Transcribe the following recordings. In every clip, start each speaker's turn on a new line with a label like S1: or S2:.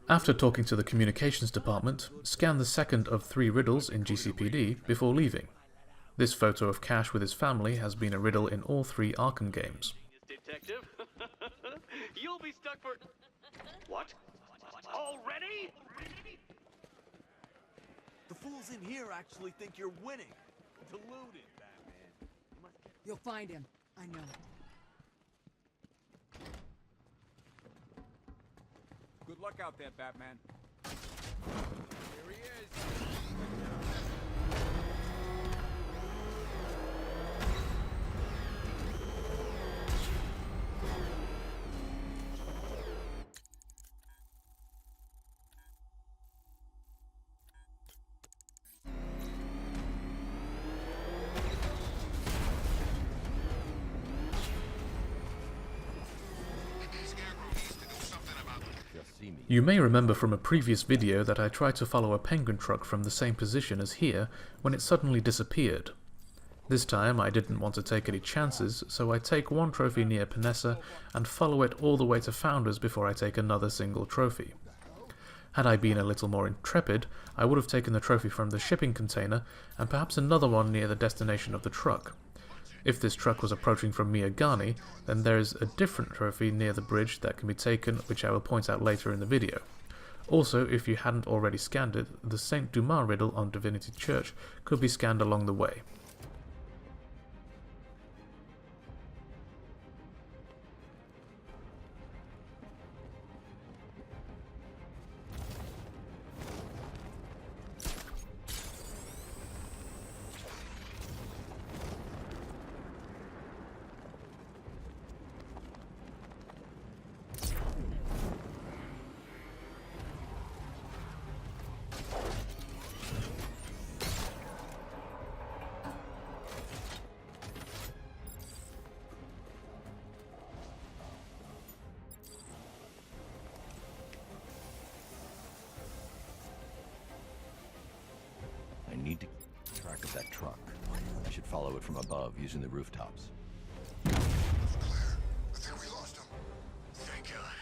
S1: After talking to the communications department, scan the second of 3 riddles in GCPD before leaving. This photo of Cash with his family has been a riddle in all 3 Arkham games.
S2: Detective, you'll be stuck for... What? Already?
S3: The fools in here actually think you're winning. Deluded, Batman.
S4: You'll find him. I know.
S5: Good luck out there, Batman. Here he is.
S1: You may remember from a previous video that I tried to follow a penguin truck from the same position as here when it suddenly disappeared. This time I didn't want to take any chances, so I take one trophy near Panessa and follow it all the way to Founders before I take another single trophy. Had I been a little more intrepid, I would have taken the trophy from the shipping container and perhaps another one near the destination of the truck. If this truck was approaching from Miyagani, then there is a different trophy near the bridge that can be taken, which I will point out later in the video. Also, if you hadn't already scanned it, the Saint Dumas riddle on Divinity Church could be scanned along the way.
S6: I need to keep track of that truck. I should follow it from above using the rooftops.
S7: Clear. I think we lost him. Thank God.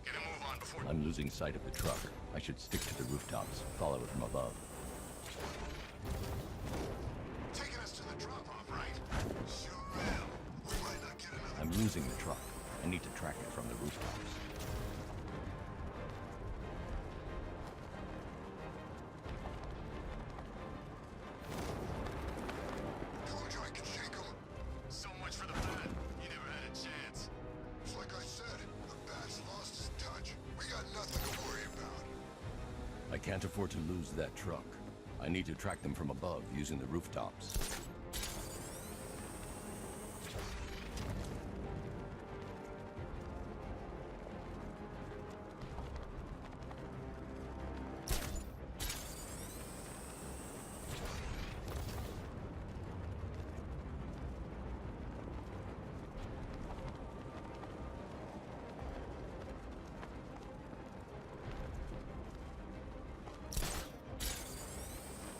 S7: Get a move on before...
S6: I'm losing sight of the truck. I should stick to the rooftops, follow it from above.
S7: Taking us to the drop-off, right? Sure will. We might not get another...
S6: I'm losing the truck. I need to track it from the rooftops.
S7: Told you I could shake him. So much for the bat. You never had a chance. It's like I said, the bat's lost his touch. We got nothing to worry about.
S6: I can't afford to lose that truck. I need to track them from above using the rooftops.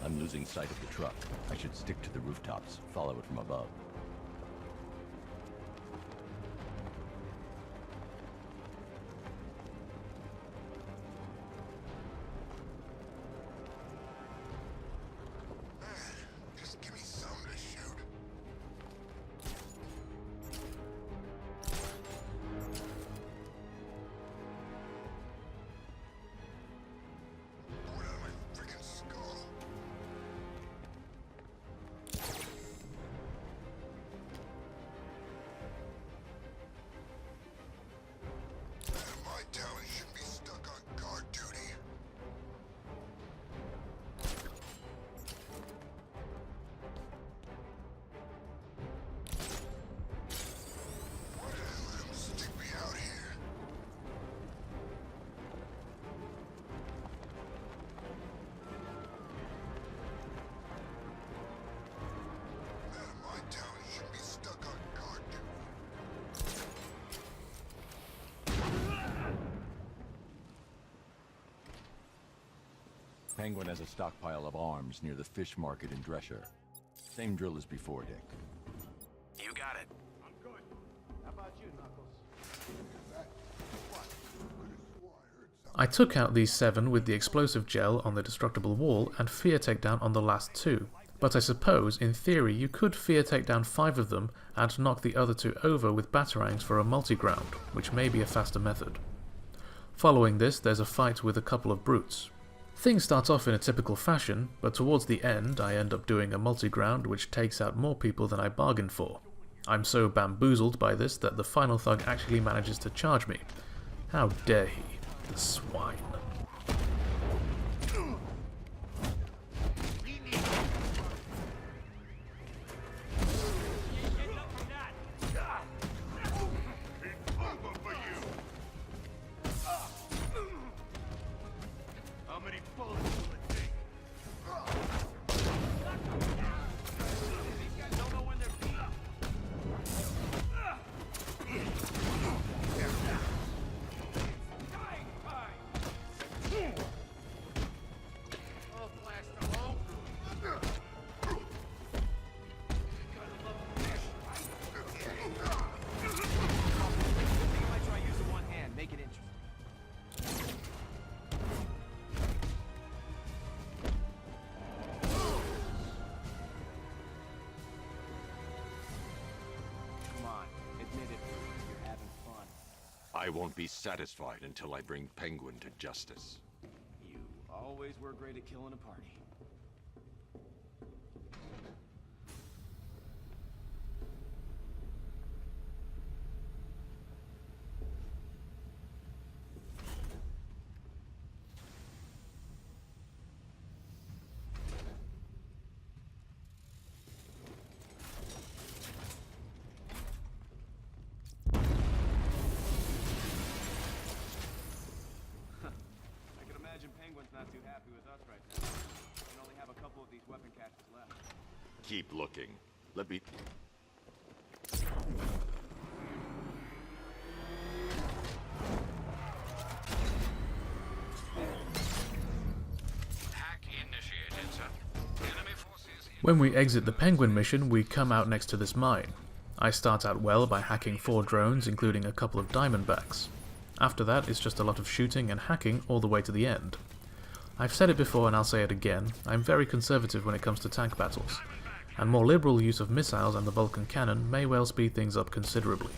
S6: I'm losing sight of the truck. I should stick to the rooftops, follow it from above.
S7: Just give me something to shoot. Bored out of my freaking skull. My talent should be stuck on guard duty. Why did I let him stick me out here? Man, my talent should be stuck on guard duty.
S6: Penguin has a stockpile of arms near the fish market in Drescher. Same drill as before, Dick.
S2: You got it.
S3: I'm good. How about you, Knuckles?
S7: That... What? Could've swore I heard something.
S1: I took out these 7 with the explosive gel on the destructible wall and fear takedown on the last 2, but I suppose in theory you could fear take down 5 of them and knock the other 2 over with batarangs for a multi-ground, which may be a faster method. Following this, there's a fight with a couple of brutes. Things start off in a typical fashion, but towards the end I end up doing a multi-ground which takes out more people than I bargained for. I'm so bamboozled by this that the final thug actually manages to charge me. How dare he, the swine.
S3: How many bullets will it take?
S2: Don't know when they're beat.
S3: I'll blast them all. Gotta love a fish, right?
S5: I might try using one hand, make it interesting. Come on, admit it. You're having fun.
S6: I won't be satisfied until I bring Penguin to justice.
S5: You always were great at killing a party. I can imagine Penguin's not too happy with us right now. We can only have a couple of these weapon caches left.
S6: Keep looking. Let me...
S2: Hack initiated, sir. Enemy forces in.
S1: When we exit the Penguin mission, we come out next to this mine. I start out well by hacking 4 drones, including a couple of diamondbacks. After that, it's just a lot of shooting and hacking all the way to the end. I've said it before and I'll say it again, I'm very conservative when it comes to tank battles, and more liberal use of missiles and the Vulcan cannon may well speed things up considerably.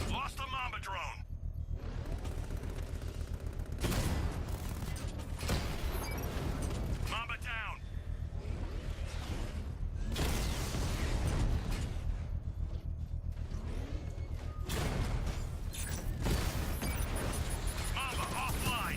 S2: Lost the Mamba drone. Mamba down. Mamba offline.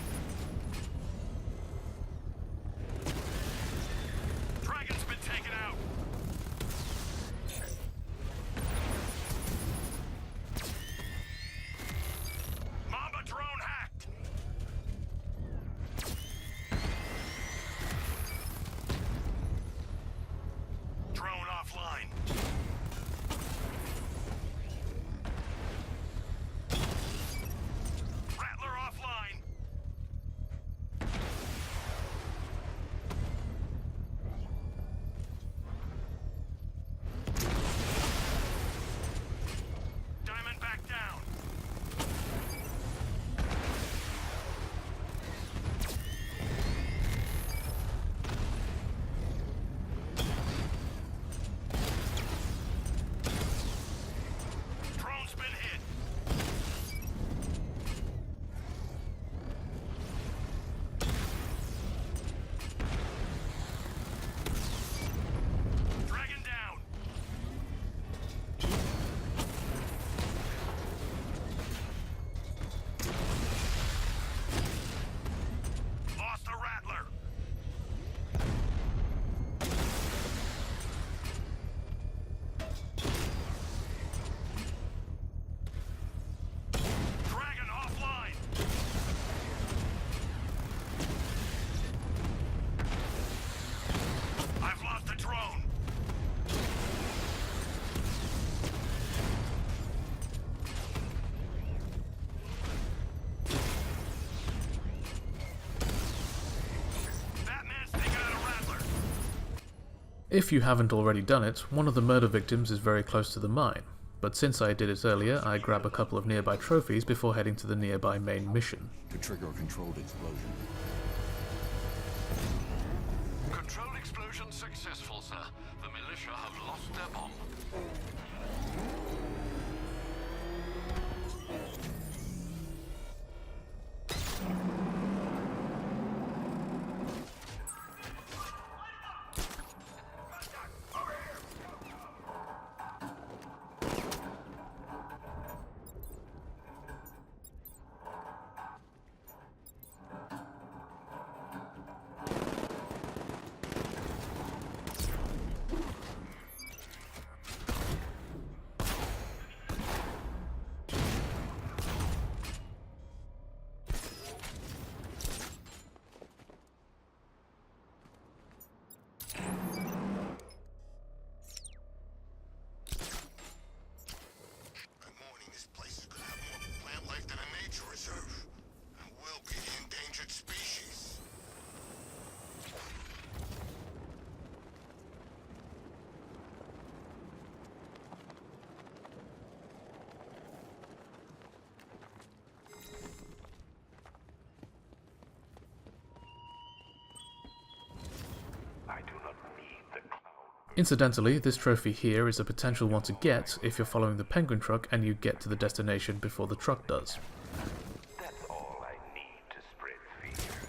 S1: If you haven't already done it, one of the murder victims is very close to the mine, but since I did it earlier, I grab a couple of nearby trophies before heading to the nearby main mission.
S6: To trigger a controlled explosion.
S2: Controlled explosion successful, sir. The militia have lost their bomb.
S1: Incidentally, this trophy here is a potential one to get if you're following the penguin truck and you get to the destination before the truck does.
S2: That's all I need to spread fear.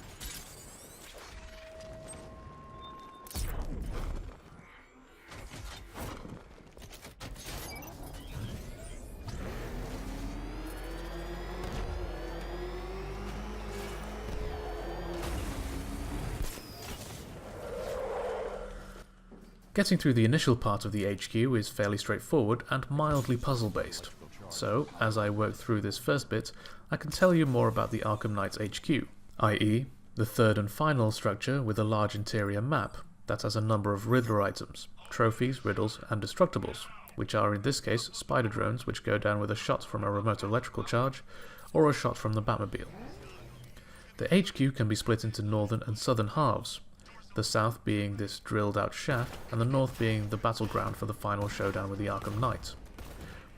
S1: Getting through the initial part of the HQ is fairly straightforward and mildly puzzle-based. So, as I work through this first bit, I can tell you more about the Arkham Knight's HQ, i.e., the third and final structure with a large interior map that has a number of Riddler items, trophies, riddles, and destructibles, which are in this case spider drones which go down with a shot from a remote electrical charge or a shot from the Batmobile. The HQ can be split into northern and southern halves, the south being this drilled out shaft, and the north being the battleground for the final showdown with the Arkham Knight.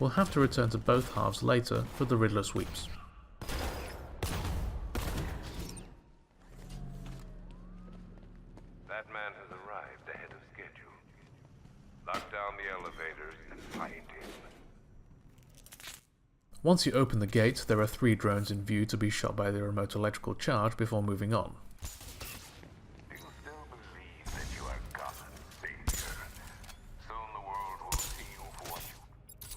S1: We'll have to return to both halves later for the Riddler sweeps.
S2: That man has arrived ahead of schedule. Lock down the elevators and find him.
S1: Once you open the gate, there are 3 drones in view to be shot by the remote electrical charge before moving on.
S2: Do you still believe that you are Gotham savior? Soon the world will see you for what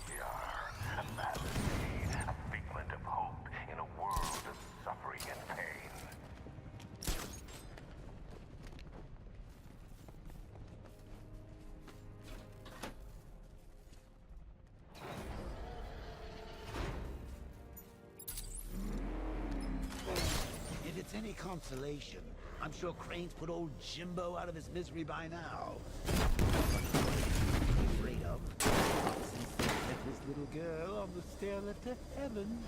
S2: you are. A majesty, a figment of hope in a world of suffering and pain.
S3: If it's any consolation, I'm sure Crane's put old Jimbo out of his misery by now. Afraid of. Since he met his little girl on the stairlift to heaven.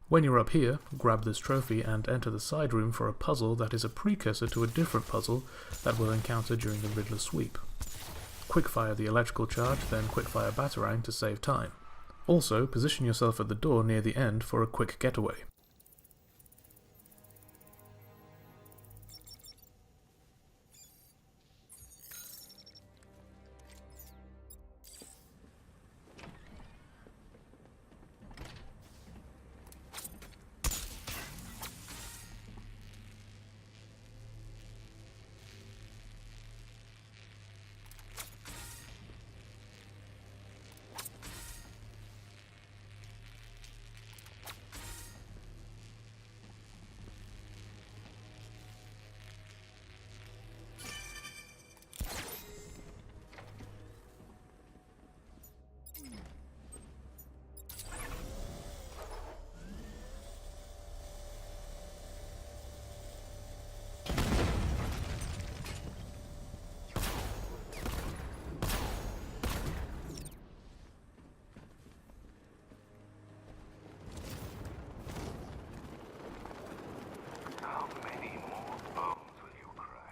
S1: When you're up here, grab this trophy and enter the side room for a puzzle that is a precursor to a different puzzle that we'll encounter during the Riddler sweep. Quickfire the electrical charge, then quickfire Batarang to save time. Also, position yourself at the door near the end for a quick getaway.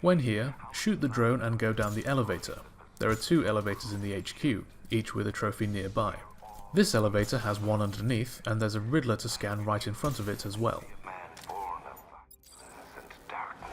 S1: When here, shoot the drone and go down the elevator. There are 2 elevators in the HQ, each with a trophy nearby. This elevator has one underneath, and there's a Riddler to scan right in front of it as well.
S2: Man born of violence and darkness.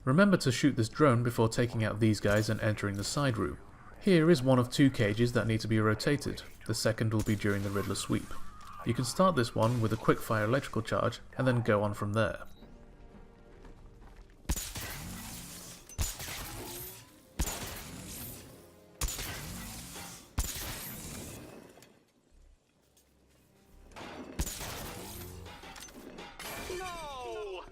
S1: Remember to shoot this drone before taking out these guys and entering the side room. Here is one of 2 cages that need to be rotated. The second will be during the Riddler sweep. You can start this one with a quick-fire electrical charge and then go on from there.
S8: No!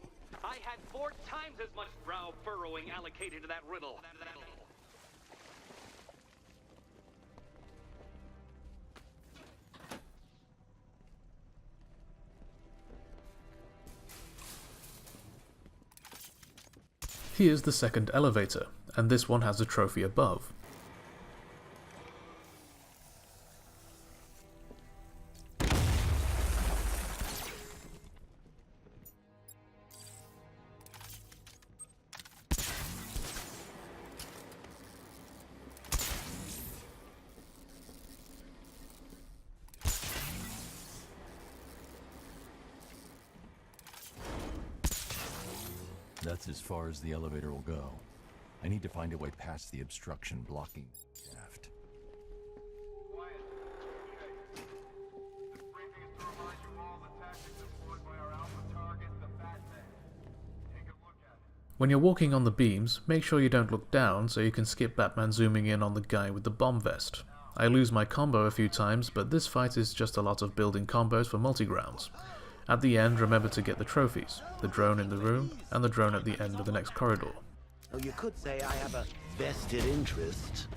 S8: I had 4 times as much brow furrowing allocated to that riddle.
S1: Here's the second elevator, and this one has a trophy above.
S6: That's as far as the elevator will go. I need to find a way past the obstruction blocking the shaft.
S2: Quiet. Okay. This briefing is to remind you all the tactics employed by our alpha target, the Batman. Take a look at it.
S1: When you're walking on the beams, make sure you don't look down so you can skip Batman zooming in on the guy with the bomb vest. I lose my combo a few times, but this fight is just a lot of building combos for multi-grounds. At the end, remember to get the trophies, the drone in the room, and the drone at the end of the next corridor.
S3: Oh, you could say I have a vested interest.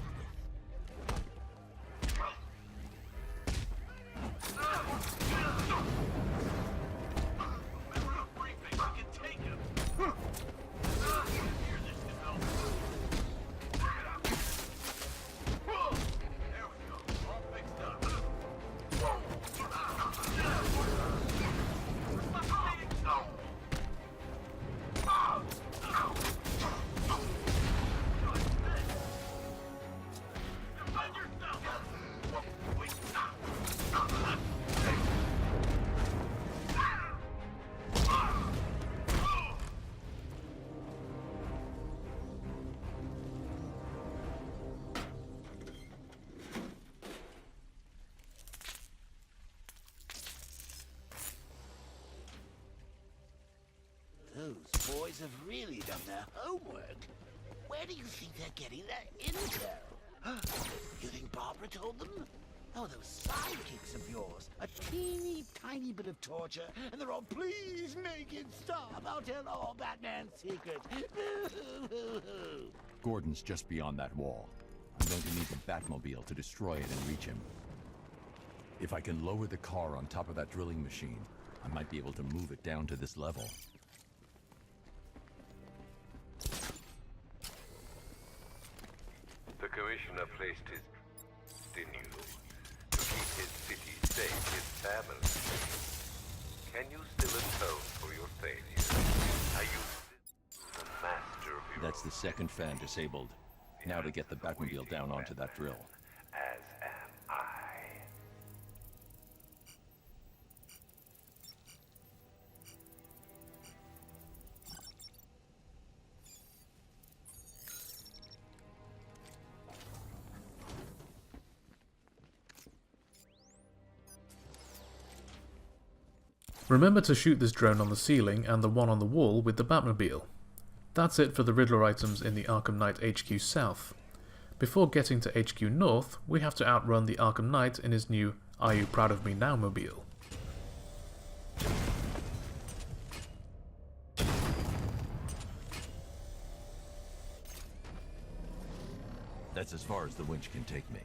S3: Those boys have really done their homework. Where do you think they're getting their intel? You think Barbara told them? Oh, those sidekicks of yours. A teeny tiny bit of torture, and they're all, please make it stop. I'll tell all Batman's secrets.
S6: Gordon's just beyond that wall. I'm going to need the Batmobile to destroy it and reach him. If I can lower the car on top of that drilling machine, I might be able to move it down to this level.
S2: The Commissioner placed his trust in you to keep his city safe, his family safe. Can you still atone for your failure? Are you still the master of your
S6: That's the second fan disabled. Now to get the Batmobile down onto that drill.
S2: As am I.
S1: Remember to shoot this drone on the ceiling and the one on the wall with the Batmobile. That's it for the Riddler items in the Arkham Knight HQ South. Before getting to HQ North, we have to outrun the Arkham Knight in his new Are You Proud of Me Now mobile.
S6: That's as far as the winch can take me.